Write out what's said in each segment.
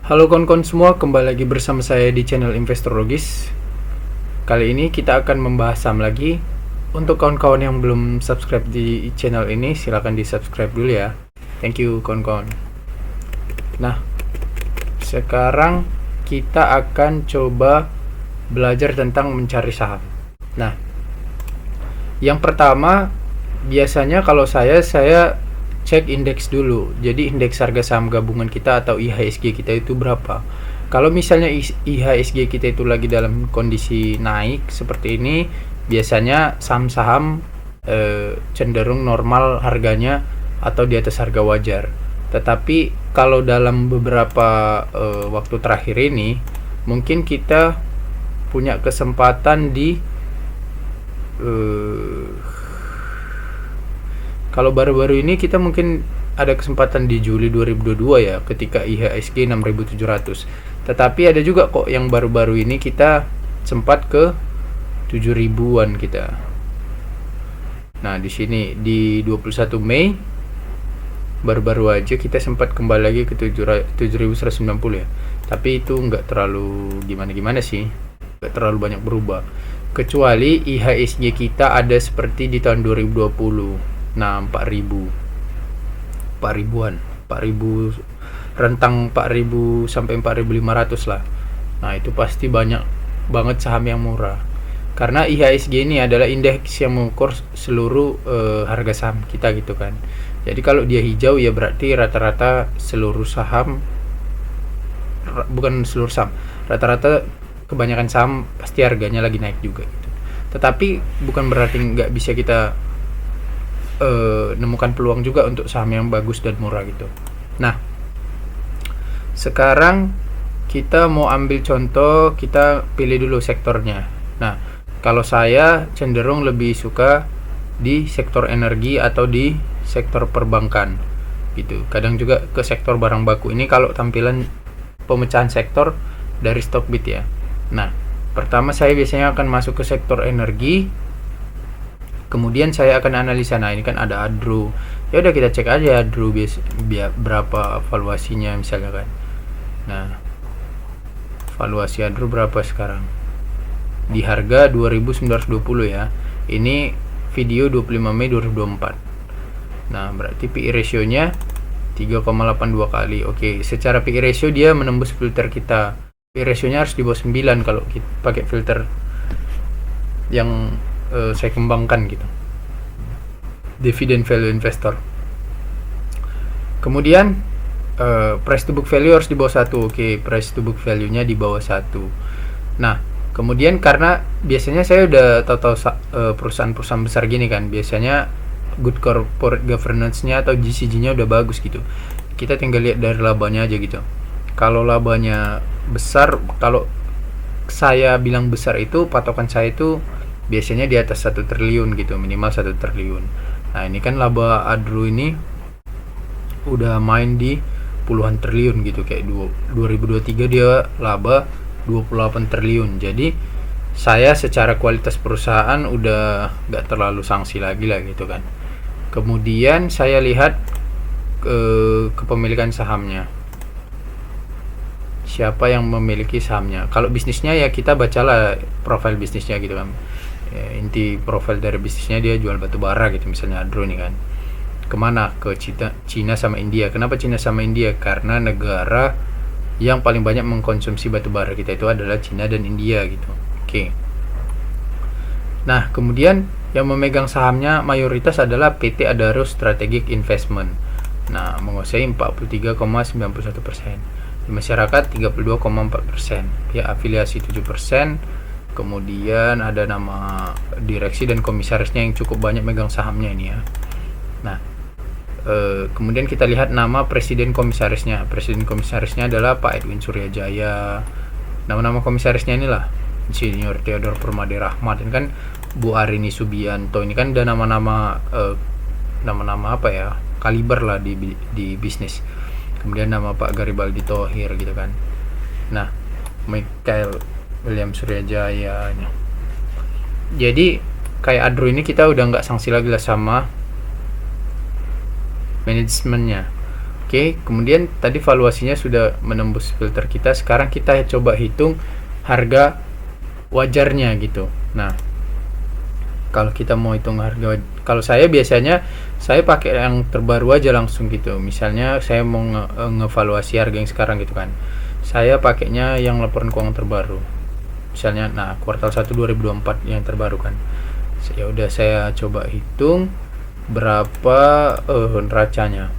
Halo kawan-kawan semua, kembali lagi bersama saya di channel Investor Logis. Kali ini kita akan membahas saham lagi. Untuk kawan-kawan yang belum subscribe di channel ini, silahkan di subscribe dulu ya. Thank you kawan-kawan. Nah, sekarang kita akan coba belajar tentang mencari saham. Nah, yang pertama, biasanya kalau saya cek indeks dulu. Jadi indeks harga saham gabungan kita atau IHSG kita itu berapa. Kalau misalnya IHSG kita itu lagi dalam kondisi naik seperti ini, biasanya saham-saham cenderung normal harganya atau di atas harga wajar. Tetapi kalau dalam beberapa waktu terakhir ini, mungkin kita punya kesempatan di kalau baru-baru ini kita mungkin ada kesempatan di Juli 2022 ya, ketika IHSG 6.700. Tetapi ada juga kok yang baru-baru ini kita sempat ke 7.000-an kita. Nah, di sini di 21 Mei baru-baru aja kita sempat kembali lagi ke 7.190 ya. Tapi itu nggak terlalu gimana-gimana sih. Nggak terlalu banyak berubah. Kecuali IHSG kita ada seperti di tahun 2020. Nah, 4.000-an, 4.000, rentang 4.000 sampai 4.500 lah. Nah, itu pasti banyak banget saham yang murah. Karena IHSG ini adalah indeks yang mengukur seluruh harga saham kita gitu kan. Jadi kalau dia hijau ya berarti rata-rata seluruh saham, bukan seluruh saham, rata-rata kebanyakan saham pasti harganya lagi naik juga gitu. Tetapi bukan berarti nggak bisa kita nemukan peluang juga untuk saham yang bagus dan murah gitu. Nah, sekarang kita mau ambil contoh, kita pilih dulu sektornya. Nah, kalau saya cenderung lebih suka di sektor energi atau di sektor perbankan gitu. Kadang juga ke sektor barang baku. Ini kalau tampilan pemecahan sektor dari Stockbit ya. Nah, pertama saya biasanya akan masuk ke sektor energi. Kemudian saya akan analisa. Nah, ini kan ada Adro. Ya udah kita cek aja Adro berapa valuasinya misalnya kan. Nah, valuasi Adro berapa sekarang? Di harga 2.920 ya. Ini video 25 Mei 2024. Nah, berarti PE ratio-nya 3,82 kali. Oke, secara PE ratio dia menembus filter kita. PE ratio-nya harus di bawah 9 kalau kita pakai filter yang saya kembangkan gitu, dividend value investor. Kemudian price to book value harus di bawah 1. Oke, price to book value-nya di bawah 1. Nah, kemudian karena biasanya saya udah tahu perusahaan-perusahaan besar gini kan, biasanya good corporate governance-nya atau GCG-nya udah bagus gitu. Kita tinggal lihat dari labanya aja gitu. Kalau labanya besar, kalau saya bilang besar itu patokan saya itu biasanya di atas 1 triliun gitu, minimal 1 triliun. Nah, ini kan laba Adro ini udah main di puluhan triliun gitu, kayak 2023 dia laba 28 triliun. Jadi saya secara kualitas perusahaan udah gak terlalu sanksi lagi lah gitu kan. Kemudian saya lihat kepemilikan sahamnya, siapa yang memiliki sahamnya. Kalau bisnisnya ya kita bacalah profil bisnisnya gitu kan. Ya, inti profil dari bisnisnya dia jual batu bara gitu misalnya Adro nih kan. Kemana? Ke Cina sama India. Kenapa Cina sama India? Karena negara yang paling banyak mengkonsumsi batu bara kita itu adalah Cina dan India gitu. Oke. Nah, kemudian yang memegang sahamnya mayoritas adalah PT Adaro Strategic Investment. Nah, menguasai 43,91%. Di masyarakat 32,4%. Ya, afiliasi 7%. Kemudian ada nama direksi dan komisarisnya yang cukup banyak megang sahamnya ini ya. Nah, kemudian kita lihat nama presiden komisarisnya. Presiden komisarisnya adalah Pak Edwin Suryajaya. Nama-nama komisarisnya inilah Insinyur Theodor Permade Rahmat. Ini kan Bu Arini Subianto. Ini kan ada nama-nama apa ya, kaliber lah di bisnis. Kemudian nama Pak Garibaldi Thohir gitu kan. Nah, Michael William Suryajaya. Jadi kayak Adro ini kita udah nggak sanksi lagi lah sama manajemennya. Oke, kemudian tadi valuasinya sudah menembus filter kita. Sekarang kita coba hitung harga wajarnya gitu. Nah, kalau kita mau hitung harga, kalau saya biasanya saya pakai yang terbaru aja langsung gitu. Misalnya saya mau ngevaluasi harga yang sekarang gitu kan. Saya pakainya yang laporan keuangan terbaru. Misalnya kuartal 1 2024 yang terbaru kan. Ya udah, saya coba hitung berapa neracanya.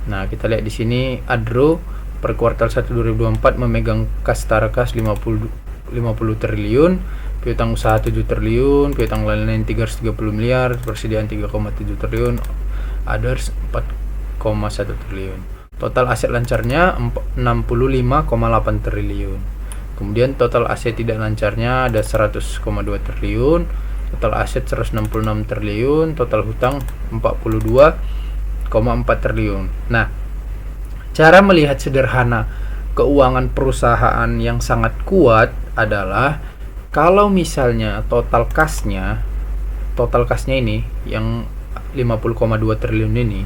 Nah, kita lihat di sini Adro per kuartal 1 2024 memegang kas setara kas 50 triliun, piutang usaha 7 triliun, piutang lain-lain 330 miliar, persediaan 3,7 triliun, others 4,1 triliun. Total aset lancarnya 65,8 triliun. Kemudian total aset tidak lancarnya ada 100,2 triliun, total aset 166 triliun, total hutang 42,4 triliun. Nah, cara melihat sederhana keuangan perusahaan yang sangat kuat adalah kalau misalnya total kasnya ini yang 50,2 triliun ini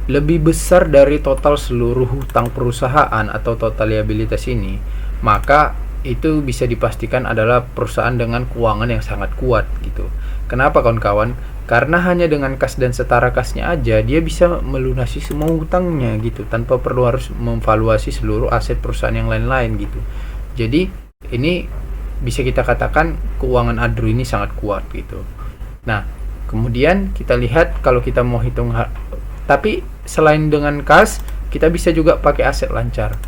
lebih besar dari total seluruh hutang perusahaan atau total liabilitas ini, maka itu bisa dipastikan adalah perusahaan dengan keuangan yang sangat kuat gitu. Kenapa kawan-kawan? Karena hanya dengan kas dan setara kasnya aja dia bisa melunasi semua hutangnya gitu, tanpa perlu harus memvaluasi seluruh aset perusahaan yang lain-lain gitu. Jadi ini bisa kita katakan keuangan Adro ini sangat kuat gitu. Nah, kemudian kita lihat kalau kita mau hitung tapi selain dengan kas, kita bisa juga pakai aset lancar.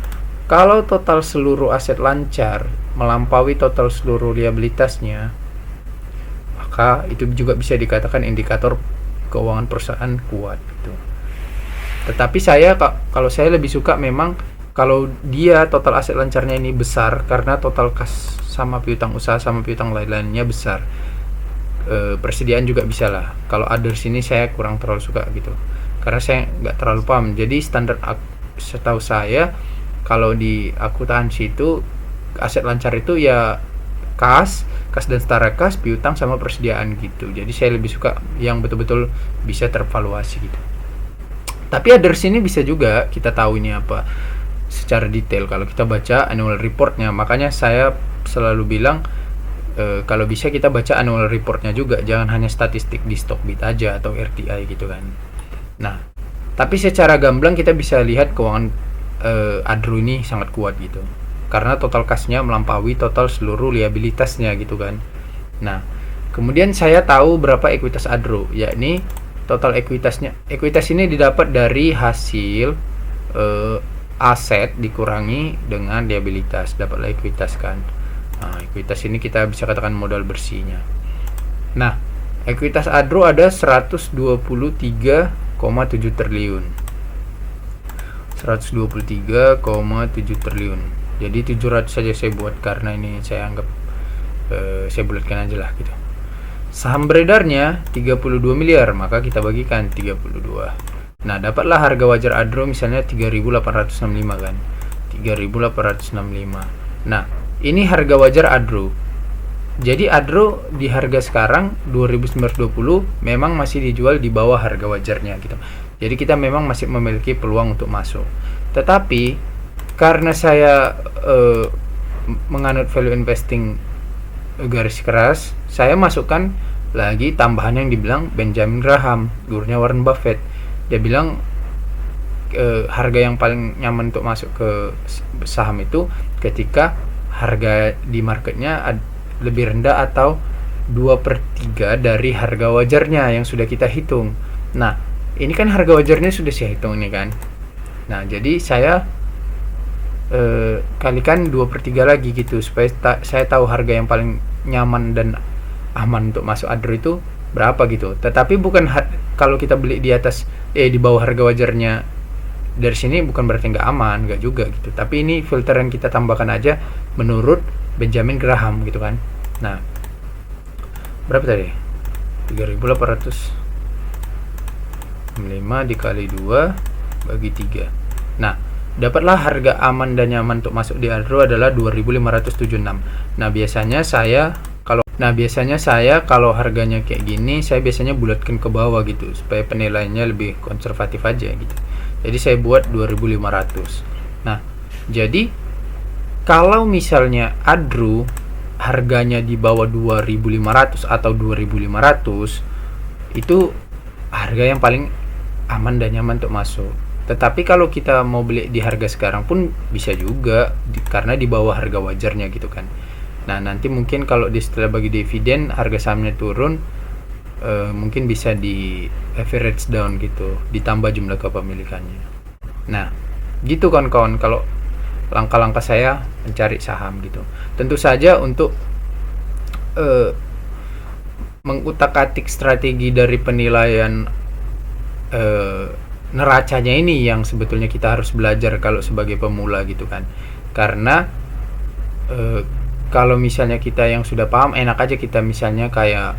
Kalau total seluruh aset lancar melampaui total seluruh liabilitasnya, maka itu juga bisa dikatakan indikator keuangan perusahaan kuat gitu. Tetapi kalau saya lebih suka memang kalau dia total aset lancarnya ini besar karena total kas sama piutang usaha sama piutang lain-lainnya besar. Persediaan juga bisa lah. Kalau others ini saya kurang terlalu suka gitu, karena saya nggak terlalu paham. Jadi standar setahu saya kalau di akuntansi itu aset lancar itu ya kas dan setara kas, piutang sama persediaan gitu. Jadi saya lebih suka yang betul-betul bisa tervaluasi gitu. Tapi others ini bisa juga kita tahu ini apa secara detail kalau kita baca annual reportnya. Makanya saya selalu bilang kalau bisa kita baca annual reportnya juga, jangan hanya statistik di Stockbit aja atau RTI gitu kan. Nah, tapi secara gamblang kita bisa lihat keuangan Adro ini sangat kuat gitu, karena total kasnya melampaui total seluruh liabilitasnya gitu kan. Nah, kemudian saya tahu berapa ekuitas Adro, yakni total ekuitasnya. Ekuitas ini didapat dari hasil aset dikurangi dengan liabilitas, dapatlah ekuitas kan. Nah, ekuitas ini kita bisa katakan modal bersihnya. Nah, ekuitas Adro ada 123,7 triliun. 123,7 triliun. Jadi 700 saja saya buat karena ini saya anggap saya bulatkan aja lah gitu. Saham beredarnya 32 miliar, maka kita bagikan 32. Nah, dapatlah harga wajar Adro misalnya 3.865 kan. 3.865. Nah, ini harga wajar Adro. Jadi Adro di harga sekarang 2.920 memang masih dijual di bawah harga wajarnya gitu. Jadi kita memang masih memiliki peluang untuk masuk. Tetapi karena saya menganut value investing garis keras, saya masukkan lagi tambahan yang dibilang Benjamin Graham, gurunya Warren Buffett. Dia bilang harga yang paling nyaman untuk masuk ke saham itu ketika harga di marketnya lebih rendah atau 2/3 dari harga wajarnya yang sudah kita hitung. Nah, ini kan harga wajarnya sudah saya hitung ini kan. Nah, jadi saya kalikan 2/3 lagi gitu supaya saya tahu harga yang paling nyaman dan aman untuk masuk Adro itu berapa gitu. Tetapi bukan kalau kita beli di atas di bawah harga wajarnya dari sini bukan berarti nggak aman, nggak juga gitu. Tapi ini filter yang kita tambahkan aja menurut Benjamin Graham gitu kan. Nah, berapa tadi? 3.805 dikali 2 bagi 3. Nah, dapatlah harga aman dan nyaman untuk masuk di Adro adalah 2.576. Nah, biasanya saya kalau Nah, biasanya saya kalau harganya kayak gini, saya biasanya bulatkan ke bawah gitu, supaya penilaiannya lebih konservatif aja gitu. Jadi saya buat 2.500. Nah, jadi kalau misalnya Adro harganya di bawah 2.500 atau 2.500, itu harga yang paling aman dan nyaman untuk masuk. Tetapi kalau kita mau beli di harga sekarang pun bisa juga, karena di bawah harga wajarnya gitu kan. Nah, nanti mungkin kalau setelah bagi dividen harga sahamnya turun, mungkin bisa di average down gitu, ditambah jumlah kepemilikannya. Nah, gitu kawan-kawan kalau langkah-langkah saya mencari saham gitu. Tentu saja untuk mengutak-atik strategi dari penilaian neracanya ini yang sebetulnya kita harus belajar kalau sebagai pemula gitu kan. Karena kalau misalnya kita yang sudah paham, enak aja kita misalnya kayak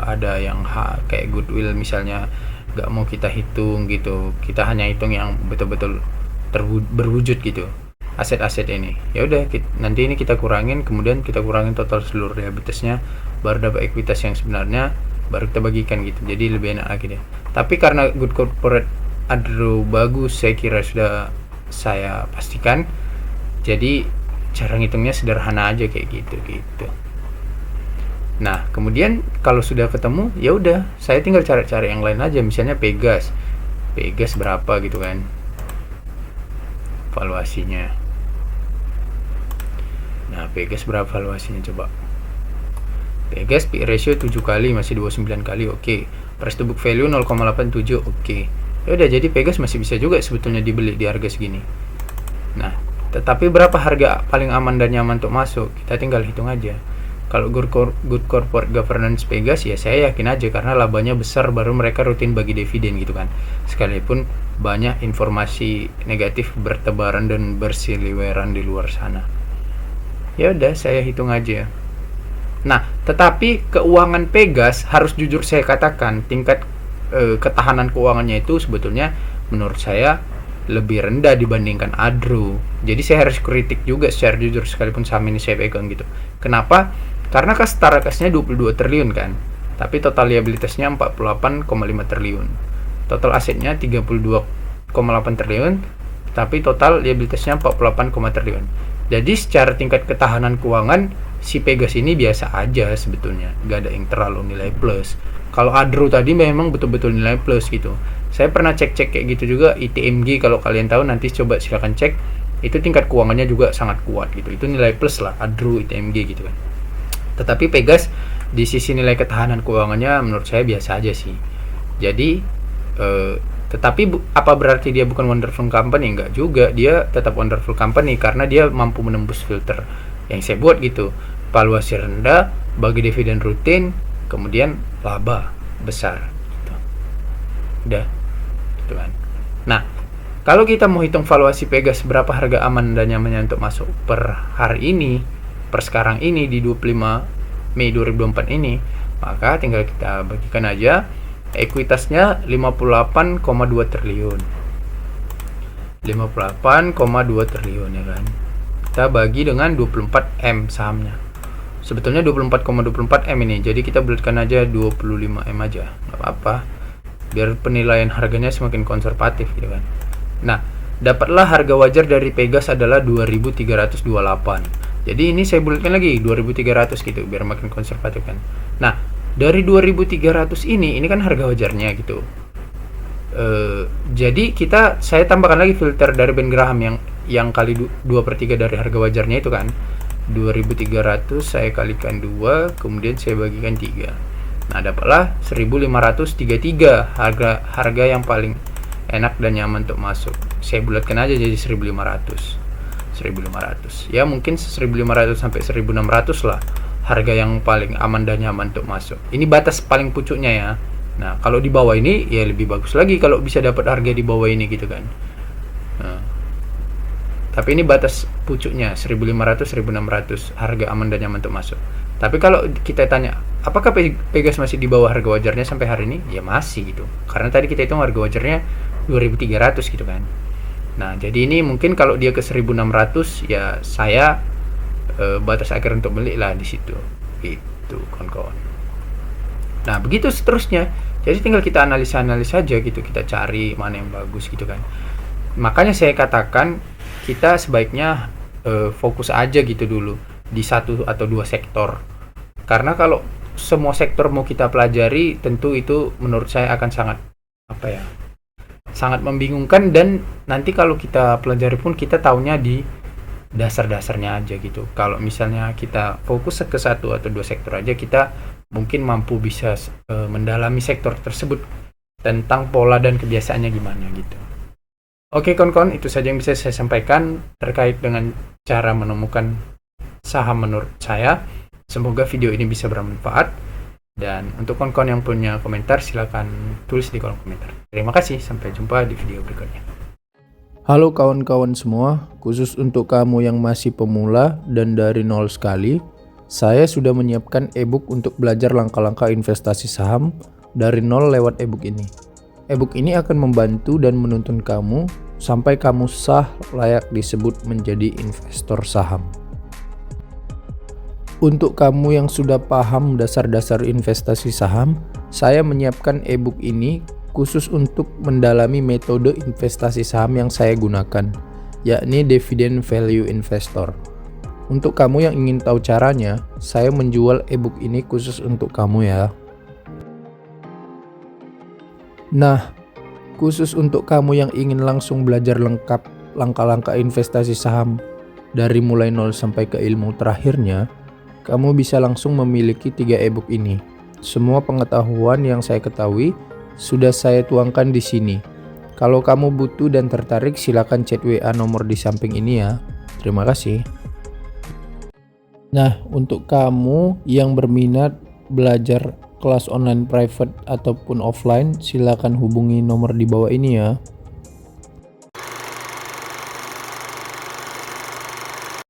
ada yang kayak goodwill misalnya, nggak mau kita hitung gitu, kita hanya hitung yang betul-betul berwujud gitu aset-aset ini. Ya udah, nanti ini kita kurangin, kemudian kita kurangin total seluruh liabilitasnya, baru dapat ekuitas yang sebenarnya, baru kita bagikan gitu. Jadi lebih enak lagi deh. Tapi karena Good Corporate Adro bagus, saya kira sudah saya pastikan, jadi cara ngitungnya sederhana aja kayak gitu. Nah, kemudian kalau sudah ketemu, ya udah, saya tinggal cari-cari yang lain aja, misalnya Pegas berapa gitu kan valuasinya. Nah, Pegas berapa valuasinya coba? Pegas PE ratio 7 kali, masih 29 kali, oke. Price to book value 0,87, oke. Ya udah, jadi Pegas masih bisa juga sebetulnya dibeli di harga segini. Nah, tetapi berapa harga paling aman dan nyaman untuk masuk? Kita tinggal hitung aja. Kalau good corporate governance Pegas, ya saya yakin aja karena labanya besar, baru mereka rutin bagi dividen gitu kan. Sekalipun banyak informasi negatif bertebaran dan berseliweran di luar sana. Ya udah, saya hitung aja. Nah, tetapi keuangan Pegas harus jujur saya katakan, tingkat ketahanan keuangannya itu sebetulnya menurut saya lebih rendah dibandingkan Adro. Jadi saya harus kritik juga secara jujur, sekalipun saham ini saya pegang gitu. Kenapa? Karena kas setara kasnya 22 triliun kan, tapi total liabilitasnya 48,5 triliun. Total asetnya 32,8 triliun, tapi total liabilitasnya 48,5 triliun. Jadi secara tingkat ketahanan keuangan si Pegas ini biasa aja sebetulnya, gak ada yang terlalu nilai plus. Kalau Adro tadi memang betul-betul nilai plus gitu. Saya pernah cek-cek kayak gitu juga, ITMG kalau kalian tahu nanti coba silakan cek. Itu tingkat keuangannya juga sangat kuat gitu. Itu nilai plus lah, Adro, ITMG gitu kan. Tetapi Pegas di sisi nilai ketahanan keuangannya menurut saya biasa aja sih. Jadi tetapi apa berarti dia bukan wonderful company? Enggak juga, dia tetap wonderful company karena dia mampu menembus filter yang saya buat gitu. Valuasi rendah, bagi dividen rutin, kemudian laba besar gitu. Udah gitu kan. Nah, kalau kita mau hitung valuasi Pegas berapa harga aman dan nyamannya untuk masuk per hari ini, per sekarang ini di 25 Mei 2024 ini, maka tinggal kita bagikan aja. Ekuitasnya 58,2 triliun. 58,2 triliun ya kan. Kita bagi dengan 24 M sahamnya. Sebetulnya 24,24 M ini. Jadi kita bulatkan aja 25 M aja. Enggak apa-apa. Biar penilaian harganya semakin konservatif gitu kan. Nah, dapatlah harga wajar dari Pegas adalah 2.328. Jadi ini saya bulatkan lagi 2.300 gitu biar makin konservatif kan. Nah, dari 2.300 ini kan harga wajarnya gitu. Jadi saya tambahkan lagi filter dari Ben Graham yang kali 2/3 dari harga wajarnya itu kan. 2.300 saya kalikan 2, kemudian saya bagikan 3. Nah, dapatlah 1.533 harga yang paling enak dan nyaman untuk masuk. Saya bulatkan aja jadi 1.500. Ya mungkin 1.500 sampai 1.600 lah harga yang paling aman dan nyaman untuk masuk. Ini batas paling pucuknya ya. Nah, kalau di bawah ini ya lebih bagus lagi kalau bisa dapat harga di bawah ini gitu kan. Nah, tapi ini batas pucuknya 1.500 1.600 harga aman dan nyaman untuk masuk. Tapi kalau kita tanya, apakah Pegas masih di bawah harga wajarnya sampai hari ini? Ya masih gitu. Karena tadi kita hitung harga wajarnya 2.300 gitu kan. Nah, jadi ini mungkin kalau dia ke 1.600 ya saya batas akhir untuk beli lah di situ gitu. gitu kawan-kawan. Nah begitu seterusnya, jadi tinggal kita analisa aja gitu, kita cari mana yang bagus gitu kan. Makanya saya katakan kita sebaiknya fokus aja gitu dulu di satu atau dua sektor, karena kalau semua sektor mau kita pelajari tentu itu menurut saya akan sangat membingungkan, dan nanti kalau kita pelajari pun kita taunya di dasar-dasarnya aja gitu. Kalau misalnya kita fokus ke satu atau dua sektor aja, kita mungkin mampu bisa mendalami sektor tersebut tentang pola dan kebiasaannya gimana gitu. Oke kawan-kawan, itu saja yang bisa saya sampaikan terkait dengan cara menemukan saham menurut saya. Semoga video ini bisa bermanfaat, dan untuk kawan-kawan yang punya komentar silakan tulis di kolom komentar. Terima kasih, sampai jumpa di video berikutnya. Halo kawan-kawan semua, khusus untuk kamu yang masih pemula dan dari nol sekali, saya sudah menyiapkan ebook untuk belajar langkah-langkah investasi saham dari nol lewat ebook ini. Ebook ini akan membantu dan menuntun kamu sampai kamu sah layak disebut menjadi investor saham. Untuk kamu yang sudah paham dasar-dasar investasi saham, saya menyiapkan ebook ini khusus untuk mendalami metode investasi saham yang saya gunakan, yakni Dividend Value Investor. Untuk kamu yang ingin tahu caranya, saya menjual ebook ini khusus untuk kamu ya. Nah, khusus untuk kamu yang ingin langsung belajar lengkap langkah-langkah investasi saham dari mulai nol sampai ke ilmu terakhirnya, kamu bisa langsung memiliki 3 ebook ini. Semua pengetahuan yang saya ketahui sudah saya tuangkan di sini. Kalau kamu butuh dan tertarik, silakan chat WA nomor di samping ini ya. Terima kasih. Nah, untuk kamu yang berminat belajar kelas online private ataupun offline, silakan hubungi nomor di bawah ini ya.